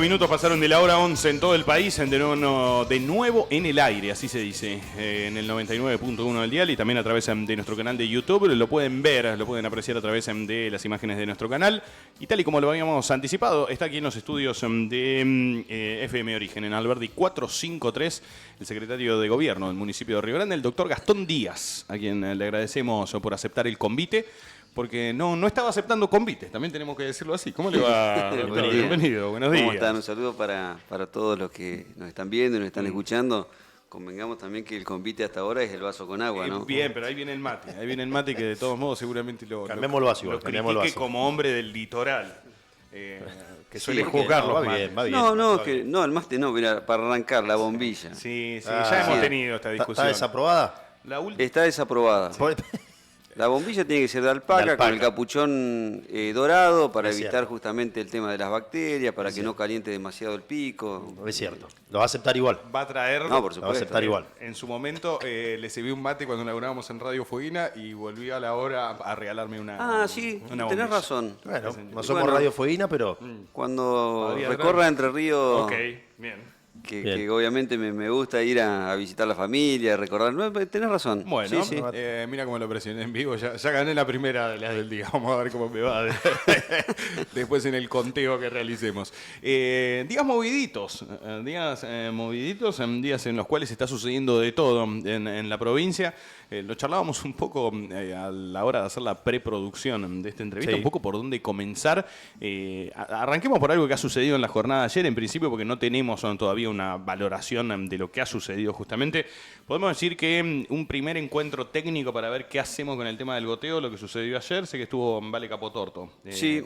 Minutos pasaron de la hora 11 en todo el país, de nuevo en el aire, así se dice, en el 99.1 del dial y también a través de nuestro canal de YouTube. Lo pueden ver, lo pueden apreciar a través de las imágenes de nuestro canal. Y tal y como lo habíamos anticipado, está aquí en los estudios de FM Origen, en Alberdi 453, el secretario de Gobierno del municipio de Río Grande, el doctor Gastón Díaz, a quien le agradecemos por aceptar el convite. Porque no estaba aceptando convites, también tenemos que decirlo así. ¿Cómo le va? Bienvenido, buenos días. ¿Cómo están? Un saludo para todos los que nos están viendo y nos están escuchando. Convengamos también que el convite hasta ahora es el vaso con agua, ¿no? Bien, pero ahí viene el mate que de todos modos seguramente lo critique como hombre del litoral. Que suele juzgarlo. Va bien. No, el mate no, mira, para arrancar, la bombilla. Sí, ya hemos tenido esta discusión. ¿Está desaprobada? Está desaprobada. La bombilla tiene que ser de alpaca, con el capuchón dorado para evitar justamente el tema de las bacterias, para que no caliente demasiado el pico. Es cierto. Lo va a aceptar igual. Va a traerlo. No, por supuesto. Lo va a aceptar igual. En su momento le serví un mate cuando laburábamos en Radio Fueguina y volví a la hora a regalarme una. Sí, una tenés razón. Bueno, no somos Radio Fueguina, pero. Cuando recorra Entre Ríos. Ok, bien. Que obviamente me gusta ir a visitar la familia, recordar. Tenés razón. Bueno, sí. Mira cómo lo presioné en vivo. Ya gané la primera de las del día. Vamos a ver cómo me va después en el conteo que realicemos. Días moviditos. Días días en los cuales está sucediendo de todo en la provincia. Lo charlábamos un poco a la hora de hacer la preproducción de esta entrevista, Sí. Un poco por dónde comenzar. Arranquemos por algo que ha sucedido en la jornada de ayer, en principio, porque no tenemos todavía una valoración de lo que ha sucedido justamente. Podemos decir que un primer encuentro técnico para ver qué hacemos con el tema del goteo, lo que sucedió ayer, sé que estuvo Vale Capotorto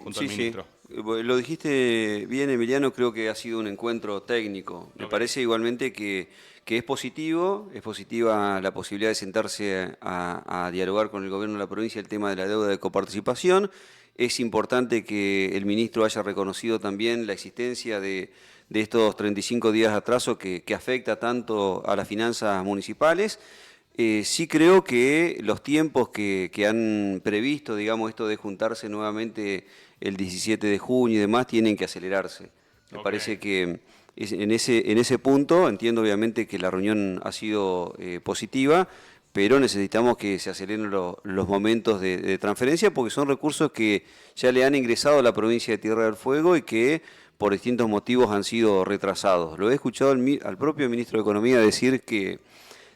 junto al ministro. Lo dijiste bien, Emiliano, creo que ha sido un encuentro técnico. Me parece igualmente que es positivo, es positiva la posibilidad de sentarse a dialogar con el gobierno de la provincia el tema de la deuda de coparticipación. Es importante que el ministro haya reconocido también la existencia de estos 35 días de atraso que afecta tanto a las finanzas municipales. Sí creo que los tiempos que han previsto, digamos, esto de juntarse nuevamente el 17 de junio y demás, tienen que acelerarse. Me parece que en ese punto, entiendo obviamente que la reunión ha sido positiva, pero necesitamos que se aceleren los momentos de transferencia porque son recursos que ya le han ingresado a la provincia de Tierra del Fuego y que por distintos motivos han sido retrasados. Lo he escuchado al propio ministro de Economía decir que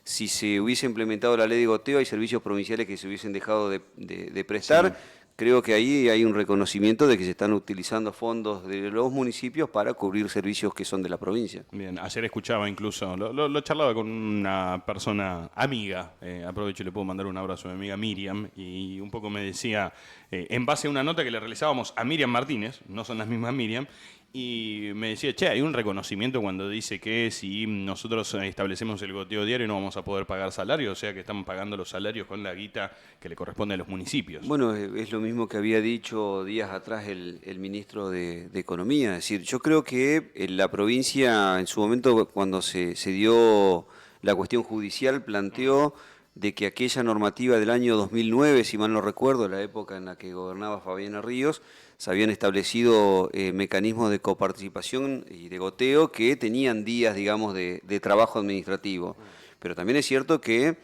si se hubiese implementado la ley de goteo hay servicios provinciales que se hubiesen dejado de prestar. Sí. Creo que ahí hay un reconocimiento de que se están utilizando fondos de los municipios para cubrir servicios que son de la provincia. Bien, ayer escuchaba incluso, lo charlaba con una persona amiga, aprovecho y le puedo mandar un abrazo a mi amiga Miriam, y un poco me decía, en base a una nota que le realizábamos a Miriam Martínez, no son las mismas Miriam, y me decía, hay un reconocimiento cuando dice que si nosotros establecemos el goteo diario no vamos a poder pagar salario, o sea que estamos pagando los salarios con la guita que le corresponde a los municipios. Bueno, es lo mismo que había dicho días atrás el ministro de Economía. Es decir, yo creo que la provincia en su momento cuando se dio la cuestión judicial planteó de que aquella normativa del año 2009, si mal no recuerdo, la época en la que gobernaba Fabiana Ríos, se habían establecido mecanismos de coparticipación y de goteo que tenían días, digamos, de trabajo administrativo. Pero también es cierto que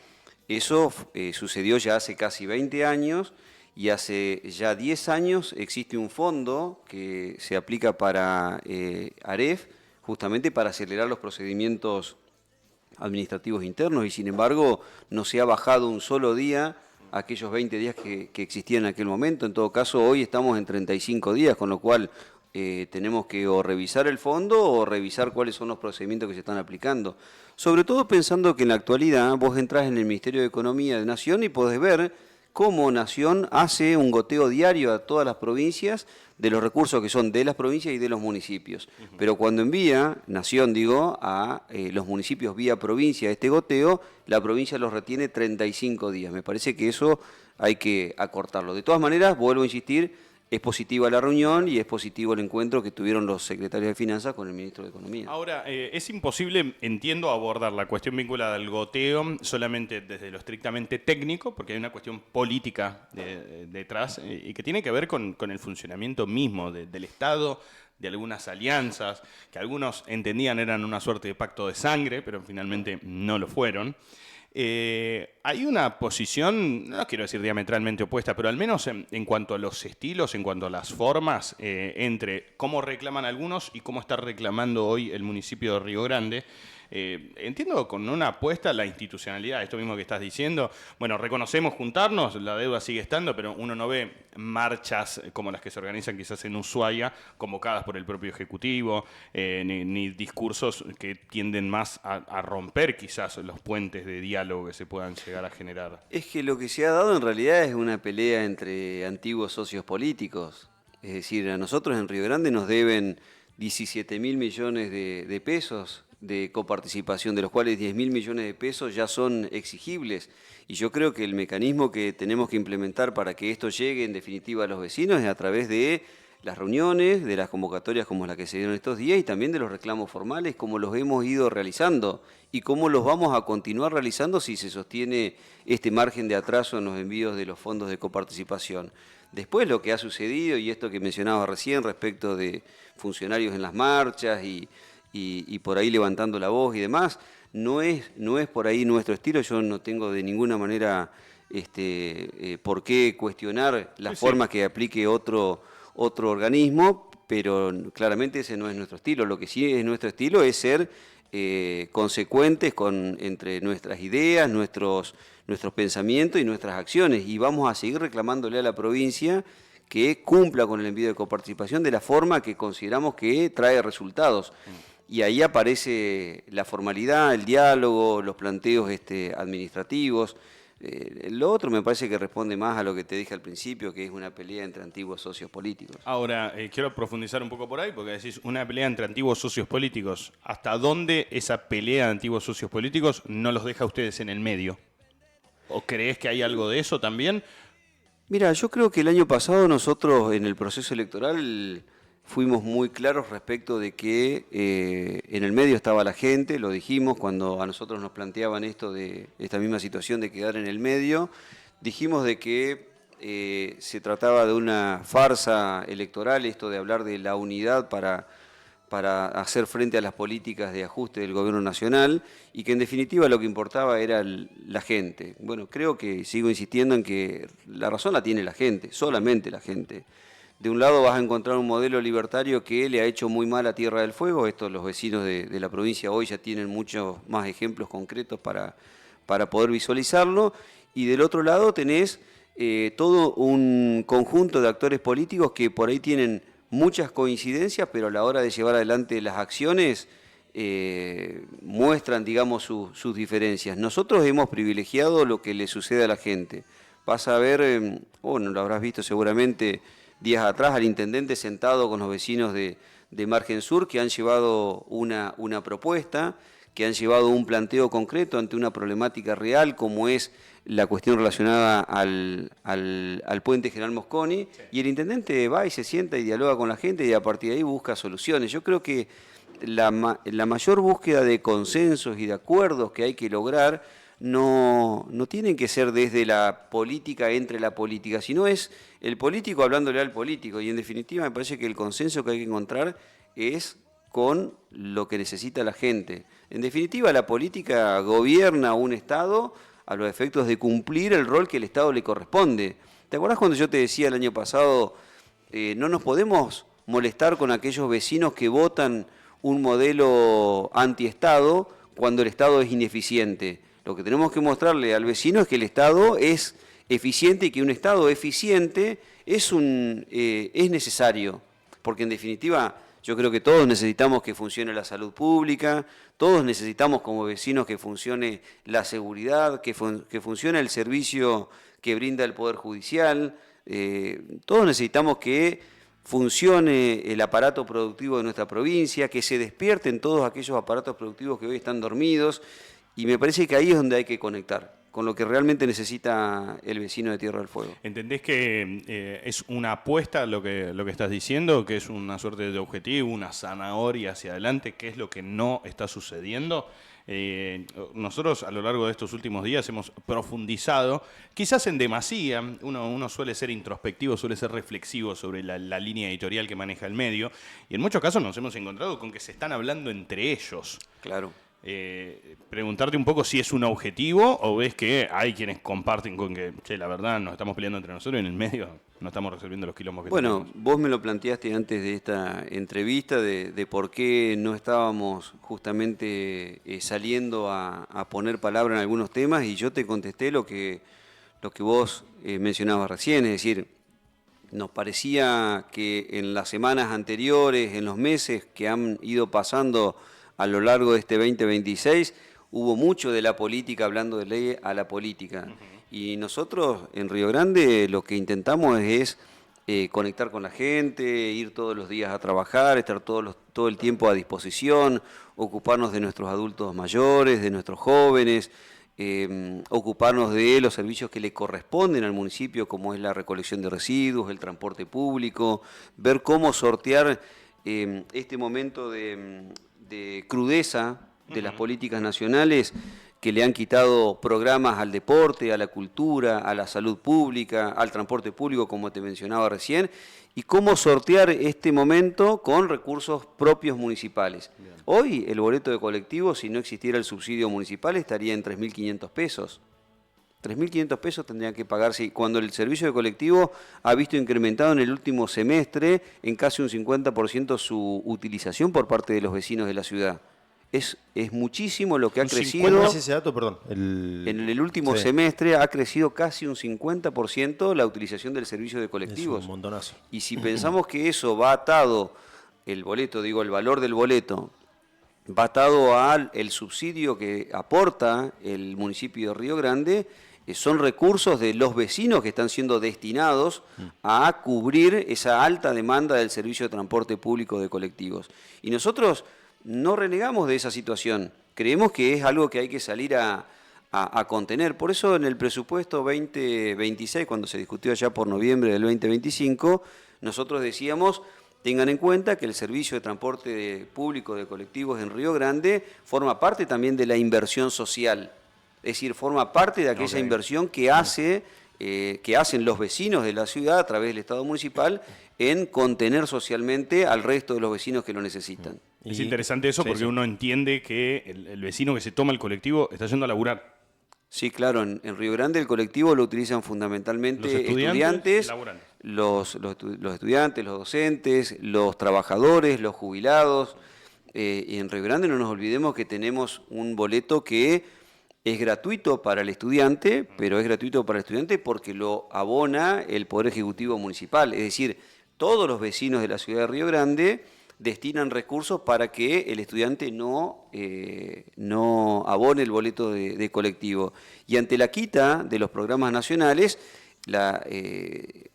eso sucedió ya hace casi 20 años y hace ya 10 años existe un fondo que se aplica para AREF, justamente para acelerar los procedimientos administrativos internos y sin embargo no se ha bajado un solo día aquellos 20 días que existían en aquel momento. En todo caso, hoy estamos en 35 días, con lo cual tenemos que o revisar el fondo o revisar cuáles son los procedimientos que se están aplicando. Sobre todo pensando que en la actualidad vos entrás en el Ministerio de Economía de Nación y podés ver cómo Nación hace un goteo diario a todas las provincias de los recursos que son de las provincias y de los municipios. Pero cuando envía, Nación digo, a los municipios vía provincia este goteo, la provincia los retiene 35 días. Me parece que eso hay que acortarlo. De todas maneras, vuelvo a insistir, es positiva la reunión y es positivo el encuentro que tuvieron los secretarios de Finanzas con el ministro de Economía. Ahora, es imposible, entiendo, abordar la cuestión vinculada al goteo solamente desde lo estrictamente técnico, porque hay una cuestión política detrás y que tiene que ver con el funcionamiento mismo del Estado, de algunas alianzas, que algunos entendían eran una suerte de pacto de sangre, pero finalmente no lo fueron. Hay una posición, no quiero decir diametralmente opuesta, pero al menos en cuanto a los estilos, en cuanto a las formas, entre cómo reclaman algunos y cómo está reclamando hoy el municipio de Río Grande. Entiendo con una apuesta a la institucionalidad, esto mismo que estás diciendo. Bueno, reconocemos juntarnos, la deuda sigue estando, pero uno no ve marchas como las que se organizan quizás en Ushuaia, convocadas por el propio Ejecutivo, ni discursos que tienden más a romper quizás los puentes de diálogo que se puedan llegar a generar. Es que lo que se ha dado en realidad es una pelea entre antiguos socios políticos. Es decir, a nosotros en Río Grande nos deben 17.000 millones de pesos de coparticipación, de los cuales 10.000 millones de pesos ya son exigibles. Y yo creo que el mecanismo que tenemos que implementar para que esto llegue en definitiva a los vecinos es a través de las reuniones, de las convocatorias como la que se dieron estos días y también de los reclamos formales, como los hemos ido realizando y cómo los vamos a continuar realizando si se sostiene este margen de atraso en los envíos de los fondos de coparticipación. Después lo que ha sucedido, y esto que mencionaba recién respecto de funcionarios en las marchas y por ahí levantando la voz y demás, no es por ahí nuestro estilo. Yo no tengo de ninguna manera por qué cuestionar las formas que aplique otro organismo, pero claramente ese no es nuestro estilo. Lo que sí es nuestro estilo es ser consecuentes entre nuestras ideas, nuestros pensamientos y nuestras acciones, y vamos a seguir reclamándole a la provincia que cumpla con el envío de coparticipación de la forma que consideramos que trae resultados. Y ahí aparece la formalidad, el diálogo, los planteos administrativos. Lo otro me parece que responde más a lo que te dije al principio, que es una pelea entre antiguos socios políticos. Ahora, quiero profundizar un poco por ahí, porque decís una pelea entre antiguos socios políticos. ¿Hasta dónde esa pelea de antiguos socios políticos no los deja a ustedes en el medio? ¿O crees que hay algo de eso también? Mira, yo creo que el año pasado nosotros en el proceso electoral fuimos muy claros respecto de que en el medio estaba la gente, lo dijimos cuando a nosotros nos planteaban esta misma situación de quedar en el medio, dijimos de que se trataba de una farsa electoral, esto de hablar de la unidad para hacer frente a las políticas de ajuste del gobierno nacional y que en definitiva lo que importaba era la gente. Bueno, creo que sigo insistiendo en que la razón la tiene la gente, solamente la gente. De un lado vas a encontrar un modelo libertario que le ha hecho muy mal a Tierra del Fuego. Esto los vecinos de la provincia hoy ya tienen muchos más ejemplos concretos para poder visualizarlo. Y del otro lado tenés todo un conjunto de actores políticos que por ahí tienen muchas coincidencias, pero a la hora de llevar adelante las acciones muestran, digamos, sus diferencias. Nosotros hemos privilegiado lo que le sucede a la gente. Vas a ver, bueno, lo habrás visto seguramente días atrás, al intendente sentado con los vecinos de Margen Sur que han llevado una propuesta, que han llevado un planteo concreto ante una problemática real como es la cuestión relacionada al puente General Mosconi, sí. Y el intendente va y se sienta y dialoga con la gente y a partir de ahí busca soluciones. Yo creo que la mayor búsqueda de consensos y de acuerdos que hay que lograr no tienen que ser desde la política, entre la política, sino es el político hablándole al político. Y en definitiva me parece que el consenso que hay que encontrar es con lo que necesita la gente. En definitiva, la política gobierna un Estado a los efectos de cumplir el rol que el Estado le corresponde. ¿Te acuerdas cuando yo te decía el año pasado, no nos podemos molestar con aquellos vecinos que votan un modelo anti-Estado cuando el Estado es ineficiente? Lo que tenemos que mostrarle al vecino es que el Estado es eficiente y que un Estado eficiente es necesario, porque en definitiva yo creo que todos necesitamos que funcione la salud pública, todos necesitamos como vecinos que funcione la seguridad, que funcione el servicio que brinda el Poder Judicial, todos necesitamos que funcione el aparato productivo de nuestra provincia, que se despierten todos aquellos aparatos productivos que hoy están dormidos. Y me parece que ahí es donde hay que conectar con lo que realmente necesita el vecino de Tierra del Fuego. ¿Entendés que es una apuesta lo que estás diciendo, que es una suerte de objetivo, una zanahoria hacia adelante? ¿Qué es lo que no está sucediendo? Nosotros a lo largo de estos últimos días hemos profundizado, quizás en demasía, uno suele ser introspectivo, suele ser reflexivo sobre la línea editorial que maneja el medio, y en muchos casos nos hemos encontrado con que se están hablando entre ellos. Claro. Preguntarte un poco si es un objetivo o ves que hay quienes comparten con que, che, la verdad, nos estamos peleando entre nosotros y en el medio no estamos resolviendo los quilombos que tenemos. Bueno, vos me lo planteaste antes de esta entrevista de por qué no estábamos justamente saliendo a poner palabra en algunos temas, y yo te contesté lo que vos mencionabas recién, es decir, nos parecía que en las semanas anteriores, en los meses que han ido pasando a lo largo de este 2026, hubo mucho de la política, hablando de ley a la política. Y nosotros en Río Grande lo que intentamos es conectar con la gente, ir todos los días a trabajar, estar todo el tiempo a disposición, ocuparnos de nuestros adultos mayores, de nuestros jóvenes, ocuparnos de los servicios que le corresponden al municipio, como es la recolección de residuos, el transporte público, ver cómo sortear este momento de crudeza de las políticas nacionales que le han quitado programas al deporte, a la cultura, a la salud pública, al transporte público, como te mencionaba recién, y cómo sortear este momento con recursos propios municipales. Bien. Hoy el boleto de colectivo, si no existiera el subsidio municipal, estaría en 3.500 pesos. 3.500 pesos tendrían que pagarse cuando el servicio de colectivo ha visto incrementado en el último semestre en casi un 50% su utilización por parte de los vecinos de la ciudad. Es muchísimo lo que ha crecido. ¿Cuál es ese dato? Perdón. En el último semestre ha crecido casi un 50% la utilización del servicio de colectivos. Es un montonazo. Y si pensamos que eso va atado, el boleto, digo, el valor del boleto, va atado al subsidio que aporta el municipio de Río Grande, son recursos de los vecinos que están siendo destinados a cubrir esa alta demanda del servicio de transporte público de colectivos. Y nosotros no renegamos de esa situación, creemos que es algo que hay que salir a contener. Por eso en el presupuesto 2026, cuando se discutió allá por noviembre del 2025, nosotros decíamos: tengan en cuenta que el servicio de transporte público de colectivos en Río Grande forma parte también de la inversión social. Es decir, forma parte de aquella inversión que hacen los vecinos de la ciudad a través del Estado municipal en contener socialmente al resto de los vecinos que lo necesitan. Es interesante eso porque uno entiende que el vecino que se toma el colectivo está yendo a laburar. Sí, claro, en Río Grande el colectivo lo utilizan fundamentalmente los estudiantes, los docentes, los trabajadores, los jubilados. Y en Río Grande no nos olvidemos que tenemos un boleto que es gratuito para el estudiante, pero es gratuito para el estudiante porque lo abona el Poder Ejecutivo Municipal. Es decir, todos los vecinos de la ciudad de Río Grande destinan recursos para que el estudiante no abone el boleto de colectivo. Y ante la quita de los programas nacionales,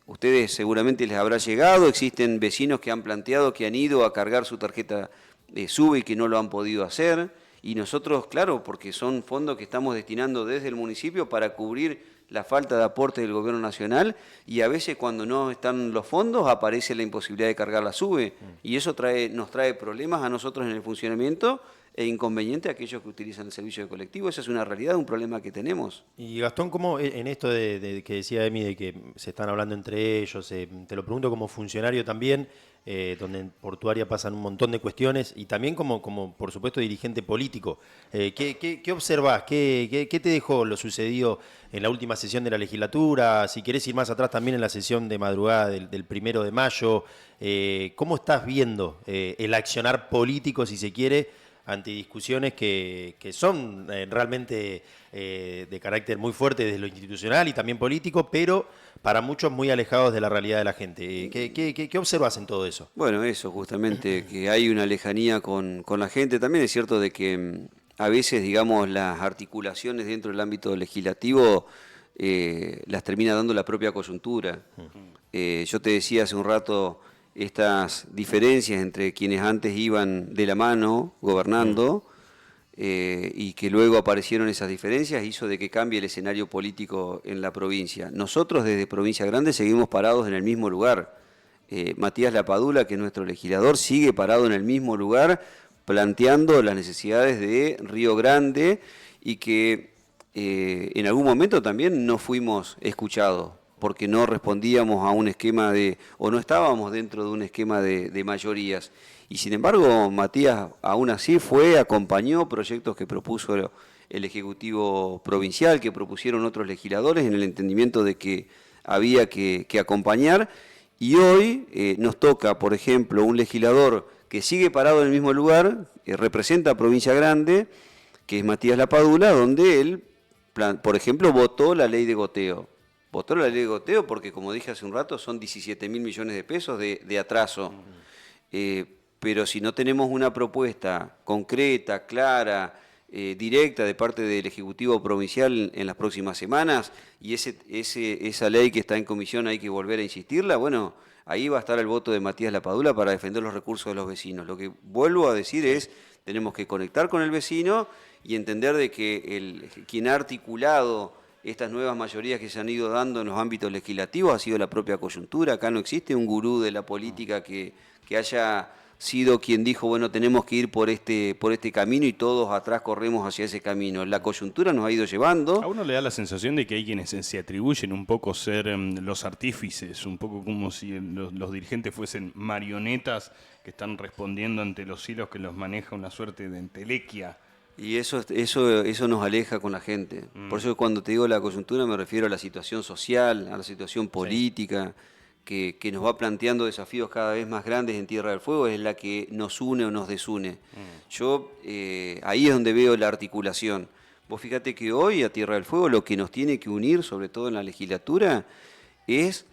ustedes seguramente les habrá llegado, existen vecinos que han planteado que han ido a cargar su tarjeta SUBE y que no lo han podido hacer. Y nosotros, claro, porque son fondos que estamos destinando desde el municipio para cubrir la falta de aporte del gobierno nacional, y a veces cuando no están los fondos aparece la imposibilidad de cargar la SUBE, y eso nos trae problemas a nosotros en el funcionamiento e inconveniente a aquellos que utilizan el servicio de colectivo. Esa es una realidad, un problema que tenemos. Y Gastón, ¿cómo en esto de que decía Emi, de que se están hablando entre ellos, te lo pregunto como funcionario también, donde en Portuaria pasan un montón de cuestiones, y también como por supuesto dirigente político, ¿qué observás? ¿Qué te dejó lo sucedido en la última sesión de la legislatura? Si querés ir más atrás, también en la sesión de madrugada del 1 de mayo, ¿cómo estás viendo el accionar político, si se quiere, ante discusiones que son realmente de carácter muy fuerte desde lo institucional y también político, pero para muchos muy alejados de la realidad de la gente? ¿Qué observas en todo eso? Bueno, eso justamente, que hay una lejanía con la gente. También es cierto de que a veces, digamos, las articulaciones dentro del ámbito legislativo las termina dando la propia coyuntura. Yo te decía hace un rato estas diferencias entre quienes antes iban de la mano gobernando, y que luego aparecieron esas diferencias, hizo de que cambie el escenario político en la provincia. Nosotros desde Provincia Grande seguimos parados en el mismo lugar. Matías Lapadula, que es nuestro legislador, sigue parado en el mismo lugar planteando las necesidades de Río Grande y que en algún momento también no fuimos escuchados porque no respondíamos a un esquema o no estábamos dentro de un esquema de mayorías. Y sin embargo, Matías aún así acompañó proyectos que propuso el Ejecutivo Provincial, que propusieron otros legisladores en el entendimiento de que había que acompañar. Y hoy nos toca, por ejemplo, un legislador que sigue parado en el mismo lugar, que representa a Provincia Grande, que es Matías Lapadula, donde él, por ejemplo, votó la ley de goteo. Votó la ley de goteo porque, como dije hace un rato, son 17.000 millones de pesos de atraso. Pero si no tenemos una propuesta concreta, clara, directa de parte del Ejecutivo Provincial en las próximas semanas, y esa ley que está en comisión hay que volver a insistirla, bueno, ahí va a estar el voto de Matías Lapadula para defender los recursos de los vecinos. Lo que vuelvo a decir es, tenemos que conectar con el vecino y entender de que quien ha articulado estas nuevas mayorías que se han ido dando en los ámbitos legislativos ha sido la propia coyuntura. Acá no existe un gurú de la política que haya sido quien dijo, bueno, tenemos que ir por este camino y todos atrás corremos hacia ese camino. La coyuntura nos ha ido llevando. A uno le da la sensación de que hay quienes se atribuyen un poco ser los artífices, un poco como si los dirigentes fuesen marionetas que están respondiendo ante los hilos que los maneja una suerte de entelequia. Y eso nos aleja con la gente. Por eso cuando te digo la coyuntura me refiero a la situación social, a la situación política, que nos va planteando desafíos cada vez más grandes en Tierra del Fuego, es la que nos une o nos desune. Yo ahí es donde veo la articulación. Vos fíjate que hoy a Tierra del Fuego lo que nos tiene que unir, sobre todo en la legislatura, es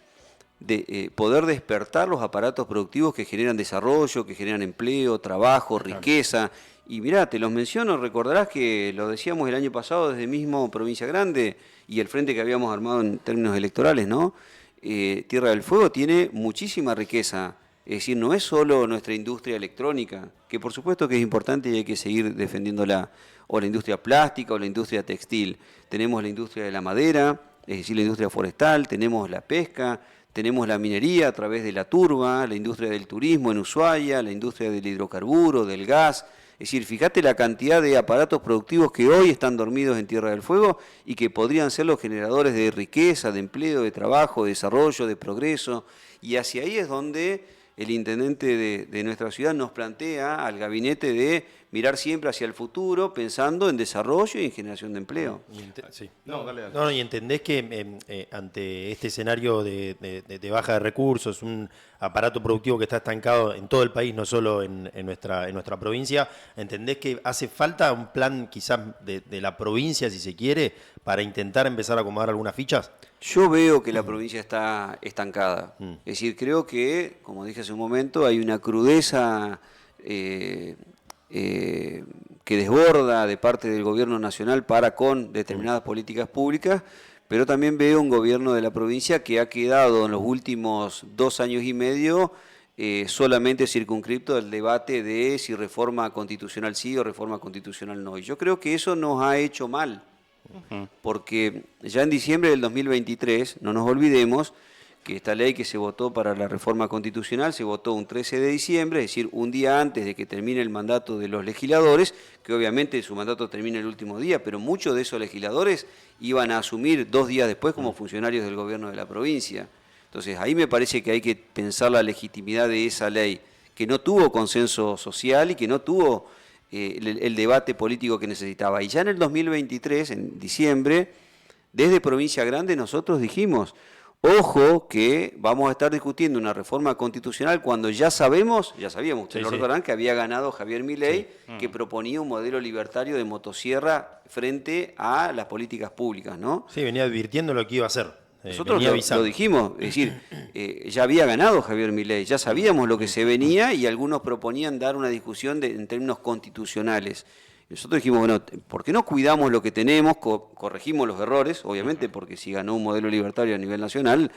poder despertar los aparatos productivos que generan desarrollo, que generan empleo, trabajo, riqueza. Y mirá, te los menciono, recordarás que lo decíamos el año pasado desde mismo Provincia Grande y el frente que habíamos armado en términos electorales, ¿no? Tierra del Fuego tiene muchísima riqueza, es decir, no es solo nuestra industria electrónica, que por supuesto que es importante y hay que seguir defendiéndola, o la industria plástica o la industria textil. Tenemos la industria de la madera, es decir, la industria forestal, tenemos la pesca, tenemos la minería a través de la turba, la industria del turismo en Ushuaia, la industria del hidrocarburo, del gas. Es decir, fíjate la cantidad de aparatos productivos que hoy están dormidos en Tierra del Fuego y que podrían ser los generadores de riqueza, de empleo, de trabajo, de desarrollo, de progreso. Y hacia ahí es donde el intendente de nuestra ciudad nos plantea al gabinete de mirar siempre hacia el futuro, pensando en desarrollo y en generación de empleo. Y entendés que ante este escenario de baja de recursos, un aparato productivo que está estancado en todo el país, no solo en nuestra provincia, ¿entendés que hace falta un plan quizás de la provincia, si se quiere, para intentar empezar a acomodar algunas fichas? Yo veo que la provincia está estancada. Es decir, creo que, como dije hace un momento, hay una crudeza que desborda de parte del gobierno nacional para con determinadas políticas públicas, pero también veo un gobierno de la provincia que ha quedado en los últimos 2 años y medio solamente circunscripto al debate de si reforma constitucional sí o reforma constitucional no. Y yo creo que eso nos ha hecho mal, porque ya en diciembre del 2023, no nos olvidemos que esta ley que se votó para la reforma constitucional se votó un 13 de diciembre, es decir, un día antes de que termine el mandato de los legisladores, que obviamente su mandato termina el último día, pero muchos de esos legisladores iban a asumir 2 días después como funcionarios del gobierno de la provincia. Entonces ahí me parece que hay que pensar la legitimidad de esa ley, que no tuvo consenso social y que no tuvo el debate político que necesitaba. Y ya en el 2023, en diciembre, desde Provincia Grande nosotros dijimos: ojo que vamos a estar discutiendo una reforma constitucional cuando ya sabíamos, ustedes lo recordarán, que había ganado Javier Milei, que proponía un modelo libertario de motosierra frente a las políticas públicas, ¿no? Sí, venía advirtiendo lo que iba a hacer. Nosotros lo dijimos, es decir, ya había ganado Javier Milei, ya sabíamos lo que se venía y algunos proponían dar una discusión en términos constitucionales. Nosotros dijimos, bueno, ¿por qué no cuidamos lo que tenemos, corregimos los errores? Obviamente, porque si ganó un modelo libertario a nivel nacional,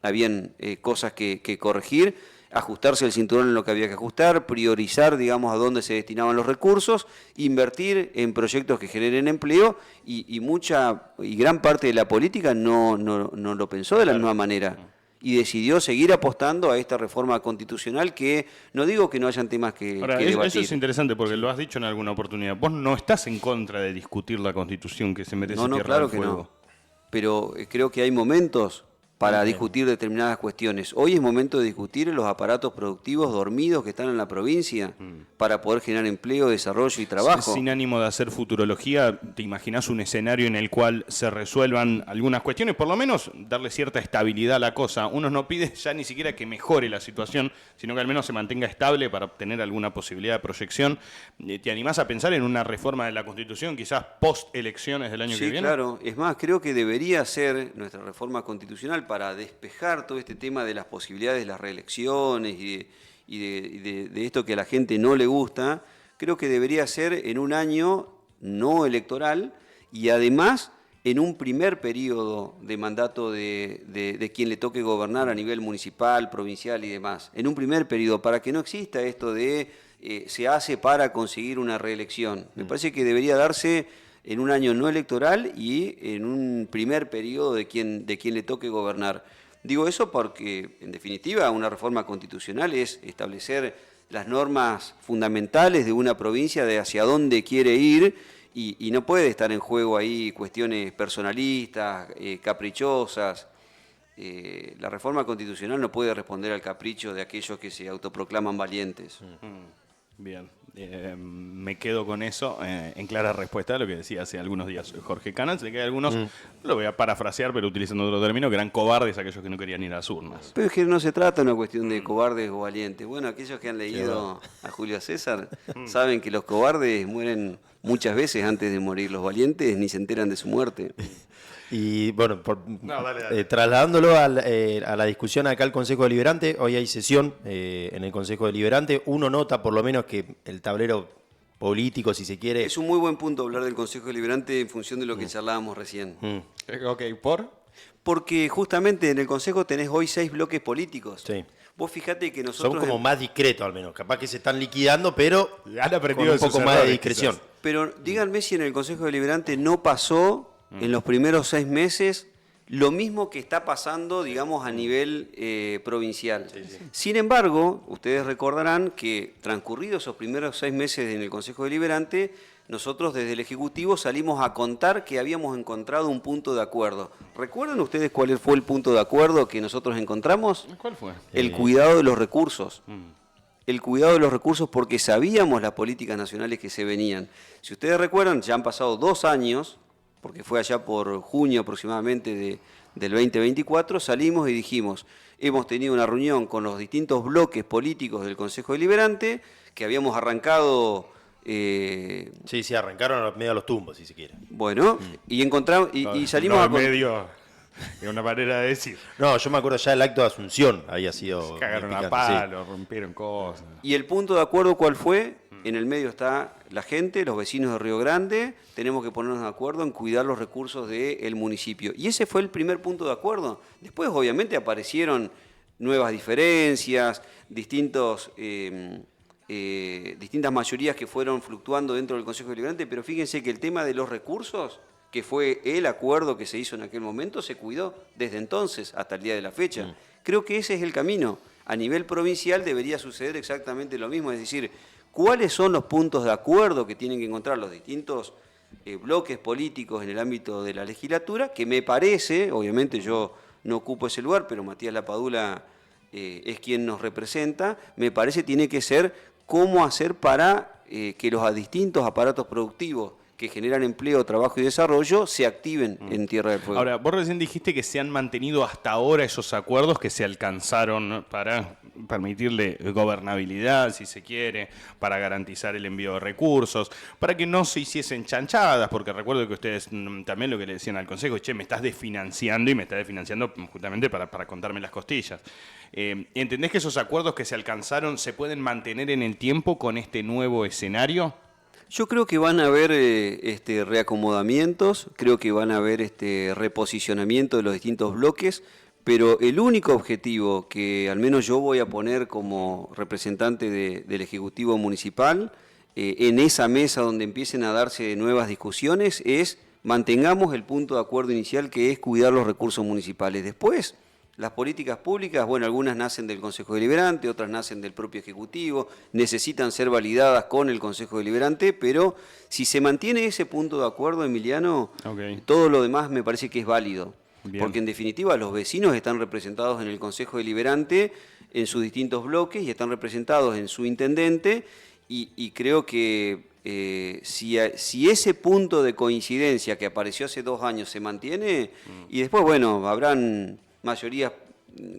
habían cosas que corregir. ajustarse el cinturón en lo que había que ajustar, priorizar, digamos, a dónde se destinaban los recursos, invertir en proyectos que generen empleo y gran parte de la política no lo pensó de la misma manera. Y decidió seguir apostando a esta reforma constitucional que, no digo que no hayan temas que debatir. Eso es interesante porque lo has dicho en alguna oportunidad. Vos no estás en contra de discutir la Constitución que se merece No, tierra claro del que fuego. no. Pero creo que hay momentos para discutir determinadas cuestiones. Hoy es momento de discutir los aparatos productivos dormidos que están en la provincia para poder generar empleo, desarrollo y trabajo. Sin ánimo de hacer futurología, ¿te imaginás un escenario en el cual se resuelvan algunas cuestiones? Por lo menos darle cierta estabilidad a la cosa. Uno no pide ya ni siquiera que mejore la situación, sino que al menos se mantenga estable para obtener alguna posibilidad de proyección. ¿Te animás a pensar en una reforma de la Constitución, quizás post-elecciones del año que viene? Sí, claro. Es más, creo que debería ser nuestra reforma constitucional para despejar todo este tema de las posibilidades de las reelecciones y de esto que a la gente no le gusta. Creo que debería ser en un año no electoral y además en un primer periodo de mandato de quien le toque gobernar a nivel municipal, provincial y demás. En un primer periodo, para que no exista esto de se hace para conseguir una reelección. Me parece que debería darse en un año no electoral y en un primer periodo de quien le toque gobernar. Digo eso porque, en definitiva, una reforma constitucional es establecer las normas fundamentales de una provincia de hacia dónde quiere ir y no puede estar en juego ahí cuestiones personalistas, caprichosas. La reforma constitucional no puede responder al capricho de aquellos que se autoproclaman valientes. Bien, me quedo con eso en clara respuesta a lo que decía hace algunos días Jorge Canals, de que hay algunos, lo voy a parafrasear, pero utilizando otro término, que eran cobardes aquellos que no querían ir a las urnas. Pero es que no se trata de una cuestión de cobardes o valientes. Bueno, aquellos que han leído a Julio César saben que los cobardes mueren muchas veces antes de morir. Los valientes ni se enteran de su muerte. Y bueno, dale. trasladándolo a la discusión acá al Consejo Deliberante, hoy hay sesión en el Consejo Deliberante. Uno nota por lo menos que el tablero político, si se quiere... Es un muy buen punto hablar del Consejo Deliberante en función de lo que charlábamos recién. Ok, ¿por? Porque justamente en el Consejo tenés hoy 6 bloques políticos. Sí. Vos fijate que nosotros... Son como más discretos al menos, capaz que se están liquidando, pero Han aprendido con de un sus poco más errores, de discreción. quizás. Pero díganme si en el Consejo Deliberante no pasó en los primeros 6 meses lo mismo que está pasando, digamos, a nivel provincial. Sin embargo, ustedes recordarán que transcurridos esos primeros 6 meses en el Consejo Deliberante, nosotros desde el Ejecutivo salimos a contar que habíamos encontrado un punto de acuerdo. ¿Recuerdan ustedes cuál fue el punto de acuerdo que nosotros encontramos? ¿Cuál fue? El cuidado de los recursos. El cuidado de los recursos porque sabíamos las políticas nacionales que se venían. Si ustedes recuerdan, ya han pasado 2 años, porque fue allá por junio aproximadamente del 2024, salimos y dijimos, hemos tenido una reunión con los distintos bloques políticos del Consejo Deliberante, que habíamos arrancado... Sí, arrancaron medio a los tumbos, si se quiere. Bueno, y encontramos y salimos no, a... medio, es una manera de decir. No, yo me acuerdo ya el acto de Asunción había sido... Cagaron a picante, palos, rompieron cosas. Y el punto de acuerdo, ¿cuál fue? En el medio está la gente, los vecinos de Río Grande, tenemos que ponernos de acuerdo en cuidar los recursos del municipio. Y ese fue el primer punto de acuerdo. Después, obviamente, aparecieron nuevas diferencias, distintas mayorías que fueron fluctuando dentro del Consejo Deliberante, pero fíjense que el tema de los recursos, que fue el acuerdo que se hizo en aquel momento, se cuidó desde entonces hasta el día de la fecha. Creo que ese es el camino. A nivel provincial debería suceder exactamente lo mismo, es decir, ¿cuáles son los puntos de acuerdo que tienen que encontrar los distintos bloques políticos en el ámbito de la legislatura? Que me parece, obviamente yo no ocupo ese lugar, pero Matías Lapadula es quien nos representa, me parece tiene que ser cómo hacer para que los distintos aparatos productivos que generan empleo, trabajo y desarrollo se activen en Tierra del Fuego. Ahora, vos recién dijiste que se han mantenido hasta ahora esos acuerdos que se alcanzaron para permitirle gobernabilidad, si se quiere, para garantizar el envío de recursos, para que no se hiciesen chanchadas, porque recuerdo que ustedes también lo que le decían al Consejo, che, me estás desfinanciando y me estás desfinanciando justamente para contarme las costillas. ¿Entendés que esos acuerdos que se alcanzaron se pueden mantener en el tiempo con este nuevo escenario? Yo creo que van a haber reacomodamientos, creo que van a haber reposicionamiento de los distintos bloques, Pero el único objetivo que al menos yo voy a poner como representante del Ejecutivo Municipal en esa mesa donde empiecen a darse nuevas discusiones es mantengamos el punto de acuerdo inicial, que es cuidar los recursos municipales. Después, las políticas públicas, bueno, algunas nacen del Consejo Deliberante, otras nacen del propio Ejecutivo, necesitan ser validadas con el Consejo Deliberante, pero si se mantiene ese punto de acuerdo, Emiliano, todo lo demás me parece que es válido. Bien. Porque en definitiva los vecinos están representados en el Consejo Deliberante en sus distintos bloques y están representados en su intendente, y creo que si ese punto de coincidencia que apareció hace 2 años se mantiene, y después, bueno, habrán mayorías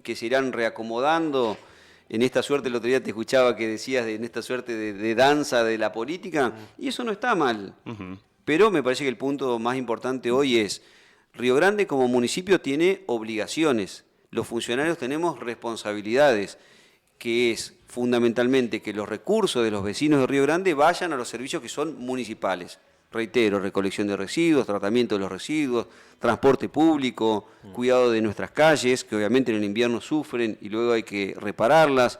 que se irán reacomodando en esta suerte. El otro día te escuchaba que decías en esta suerte de danza de la política, y eso no está mal. Pero me parece que el punto más importante hoy es: Río Grande como municipio tiene obligaciones, los funcionarios tenemos responsabilidades, que es fundamentalmente que los recursos de los vecinos de Río Grande vayan a los servicios que son municipales. Reitero, recolección de residuos, tratamiento de los residuos, transporte público, cuidado de nuestras calles, que obviamente en el invierno sufren y luego hay que repararlas,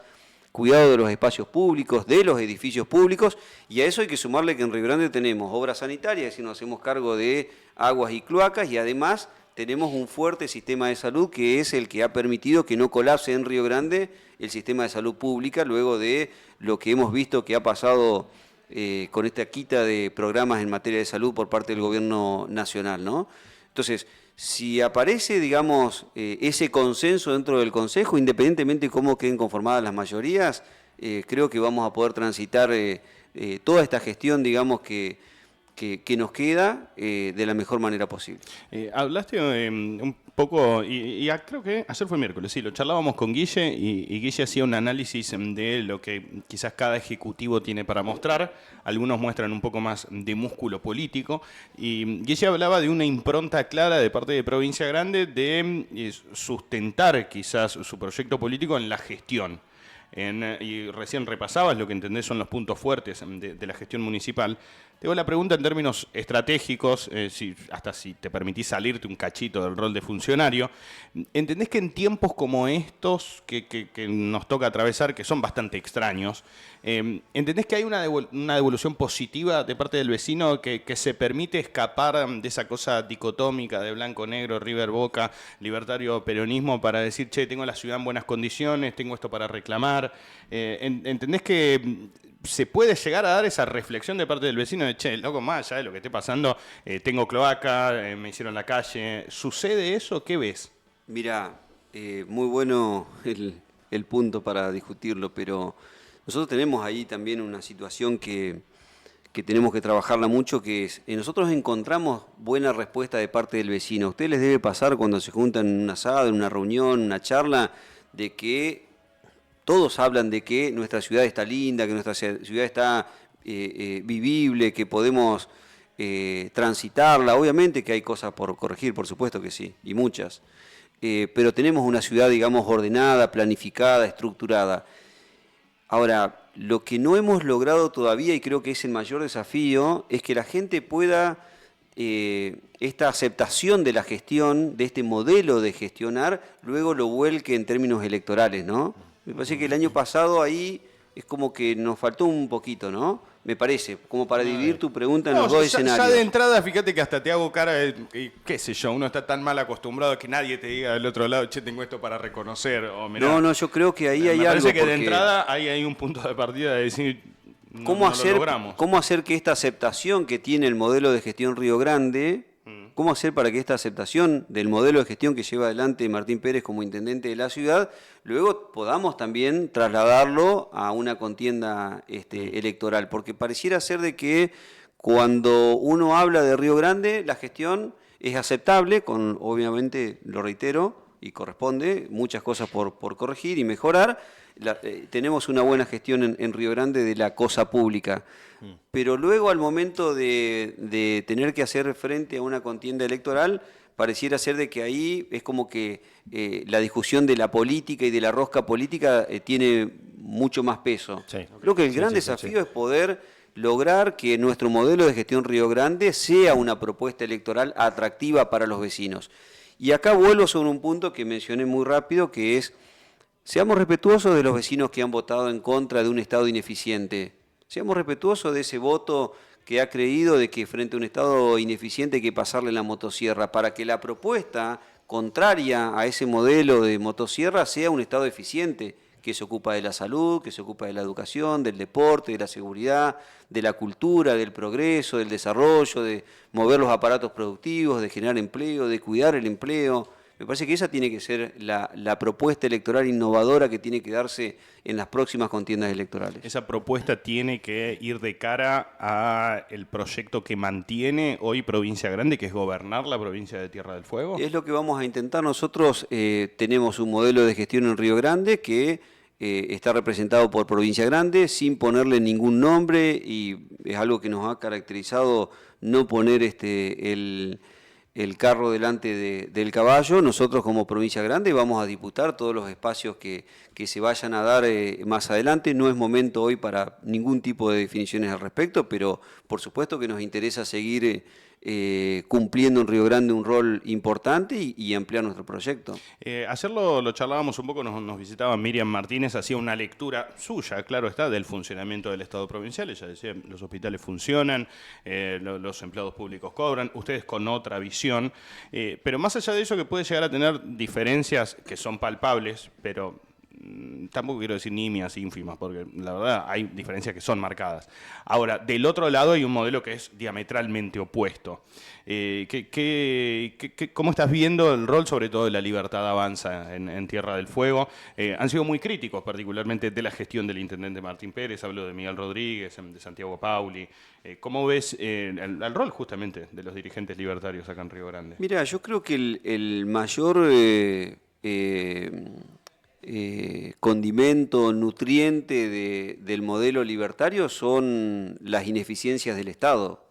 cuidado de los espacios públicos, de los edificios públicos, y a eso hay que sumarle que en Río Grande tenemos obras sanitarias, es decir, nos hacemos cargo de aguas y cloacas, y además tenemos un fuerte sistema de salud que es el que ha permitido que no colapse en Río Grande el sistema de salud pública, luego de lo que hemos visto que ha pasado con esta quita de programas en materia de salud por parte del gobierno nacional, ¿no? Entonces, si aparece, digamos, ese consenso dentro del Consejo, independientemente de cómo queden conformadas las mayorías, creo que vamos a poder transitar toda esta gestión, digamos, que nos queda de la mejor manera posible. Hablaste un poco, creo que ayer fue miércoles, sí, lo charlábamos con Guille, y Guille hacía un análisis de lo que quizás cada ejecutivo tiene para mostrar. Algunos muestran un poco más de músculo político, y Guille hablaba de una impronta clara de parte de Provincia Grande de sustentar quizás su proyecto político en la gestión. Y recién repasabas lo que entendés son los puntos fuertes de la gestión municipal. Te hago la pregunta en términos estratégicos, hasta si te permitís salirte un cachito del rol de funcionario. ¿Entendés que en tiempos como estos que nos toca atravesar, que son bastante extraños, entendés que hay una devolución positiva de parte del vecino que se permite escapar de esa cosa dicotómica de blanco-negro, River-Boca, libertario-peronismo, para decir, che, tengo la ciudad en buenas condiciones, tengo esto para reclamar? ¿Entendés que se puede llegar a dar esa reflexión de parte del vecino de, che, loco, más allá de lo que esté pasando, tengo cloaca, me hicieron la calle? ¿Sucede eso? ¿Qué ves? Mira, muy bueno el punto para discutirlo, pero nosotros tenemos ahí también una situación que tenemos que trabajarla mucho, que es, nosotros encontramos buena respuesta de parte del vecino. A ustedes les debe pasar cuando se juntan en un asado, en una reunión, una charla, de que todos hablan de que nuestra ciudad está linda, que nuestra ciudad está vivible, que podemos transitarla. Obviamente que hay cosas por corregir, por supuesto que sí, y muchas. Pero tenemos una ciudad, digamos, ordenada, planificada, estructurada. Ahora, lo que no hemos logrado todavía, y creo que es el mayor desafío, es que la gente pueda, esta aceptación de la gestión, de este modelo de gestionar, luego lo vuelque en términos electorales, ¿no? Me parece que el año pasado ahí es como que nos faltó un poquito, ¿no? Me parece, como para dividir tu pregunta en los dos escenarios. Ya de entrada, fíjate que hasta te hago cara de, qué sé yo, uno está tan mal acostumbrado que nadie te diga del otro lado, che, tengo esto para reconocer. O, mirá, no, yo creo que ahí hay algo. Me parece que de entrada ahí hay un punto de partida de decir, ¿cómo hacer que esta aceptación que tiene el modelo de gestión Río Grande, cómo hacer para que esta aceptación del modelo de gestión que lleva adelante Martín Pérez como intendente de la ciudad, luego podamos también trasladarlo a una contienda electoral? Porque pareciera ser de que cuando uno habla de Río Grande, la gestión es aceptable, con, obviamente, lo reitero, y corresponde, muchas cosas por corregir y mejorar. Tenemos una buena gestión en Río Grande de la cosa pública, pero luego al momento de tener que hacer frente a una contienda electoral, pareciera ser de que ahí es como que la discusión de la política y de la rosca política tiene mucho más peso. Sí. Creo que el gran desafío es poder lograr que nuestro modelo de gestión Río Grande sea una propuesta electoral atractiva para los vecinos. Y acá vuelvo sobre un punto que mencioné muy rápido, que es, seamos respetuosos de los vecinos que han votado en contra de un Estado ineficiente. Seamos respetuosos de ese voto que ha creído de que frente a un Estado ineficiente hay que pasarle la motosierra, para que la propuesta contraria a ese modelo de motosierra sea un Estado eficiente, que se ocupa de la salud, que se ocupa de la educación, del deporte, de la seguridad, de la cultura, del progreso, del desarrollo, de mover los aparatos productivos, de generar empleo, de cuidar el empleo. Me parece que esa tiene que ser la propuesta electoral innovadora que tiene que darse en las próximas contiendas electorales. Esa propuesta tiene que ir de cara a el proyecto que mantiene hoy Provincia Grande, que es gobernar la provincia de Tierra del Fuego. Es lo que vamos a intentar nosotros. Tenemos un modelo de gestión en Río Grande que está representado por Provincia Grande sin ponerle ningún nombre, y es algo que nos ha caracterizado no poner el carro delante del caballo. Nosotros como Provincia Grande vamos a disputar todos los espacios que se vayan a dar más adelante. No es momento hoy para ningún tipo de definiciones al respecto, pero por supuesto que nos interesa seguir cumpliendo en Río Grande un rol importante y ampliar nuestro proyecto. Ayer lo charlábamos un poco, nos visitaba Miriam Martínez, hacía una lectura suya, claro está, del funcionamiento del Estado provincial. Ella decía, los hospitales funcionan, los empleados públicos cobran, ustedes con otra visión, pero más allá de eso, que puede llegar a tener diferencias que son palpables, pero tampoco quiero decir nimias, ínfimas, porque la verdad hay diferencias que son marcadas. Ahora, del otro lado hay un modelo que es diametralmente opuesto. ¿Cómo estás viendo el rol, sobre todo de la Libertad Avanza en Tierra del Fuego? Han sido muy críticos, particularmente de la gestión del intendente Martín Pérez, hablo de Miguel Rodríguez, de Santiago Pauli. ¿Cómo ves el rol justamente de los dirigentes libertarios acá en Río Grande? Mira, yo creo que el mayor condimento nutriente del modelo libertario son las ineficiencias del Estado.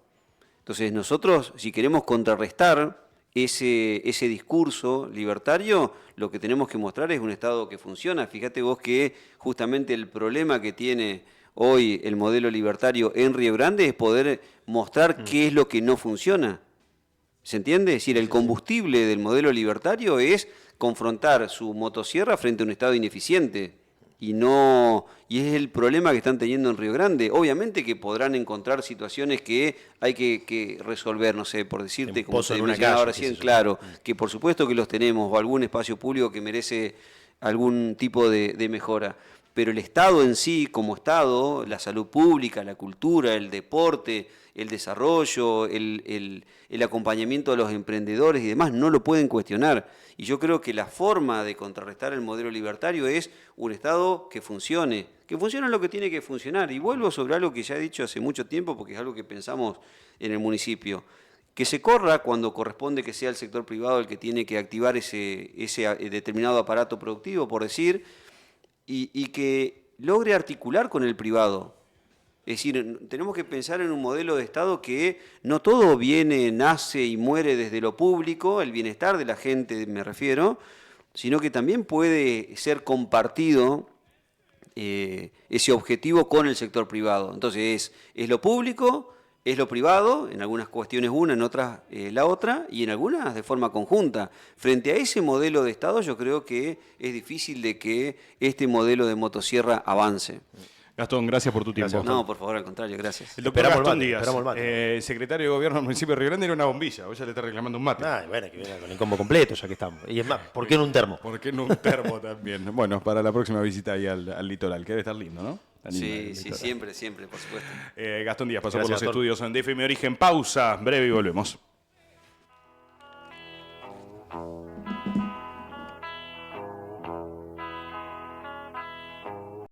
Entonces nosotros, si queremos contrarrestar ese discurso libertario, lo que tenemos que mostrar es un Estado que funciona. Fíjate vos que justamente el problema que tiene hoy el modelo libertario en Río Grande es poder mostrar qué es lo que no funciona. ¿Se entiende? Es decir, el combustible del modelo libertario es confrontar su motosierra frente a un Estado ineficiente. Y es el problema que están teniendo en Río Grande. Obviamente que podrán encontrar situaciones que hay que resolver, no sé, por decirte, como se mencionaba recién, claro, que por supuesto que los tenemos, o algún espacio público que merece algún tipo de mejora. Pero el Estado en sí, como Estado, la salud pública, la cultura, el deporte, el desarrollo, el acompañamiento a los emprendedores y demás, no lo pueden cuestionar. Y yo creo que la forma de contrarrestar el modelo libertario es un Estado que funcione lo que tiene que funcionar. Y vuelvo sobre algo que ya he dicho hace mucho tiempo, porque es algo que pensamos en el municipio. Que se corra cuando corresponde que sea el sector privado el que tiene que activar ese determinado aparato productivo, por decir, y que logre articular con el privado. Es decir, tenemos que pensar en un modelo de Estado que no todo nace y muere desde lo público, el bienestar de la gente me refiero, sino que también puede ser compartido ese objetivo con el sector privado. Entonces es lo público, es lo privado, en algunas cuestiones una, en otras la otra, y en algunas de forma conjunta. Frente a ese modelo de Estado yo creo que es difícil de que este modelo de motosierra avance. Gastón, gracias por tu tiempo. Gracias. No, por favor, al contrario, gracias. El doctor Gastón Díaz, secretario de Gobierno del municipio de Río Grande, era una bombilla. Hoy ya le está reclamando un mate. Bueno, que venga con el combo completo, ya que estamos. Y es más, ¿por qué no un termo? ¿Por qué no un termo también? Bueno, para la próxima visita ahí al litoral, que debe estar lindo, ¿no? Sí, siempre, por supuesto. Gastón Díaz pasó por los estudios en FM Origen. Pausa, breve y volvemos.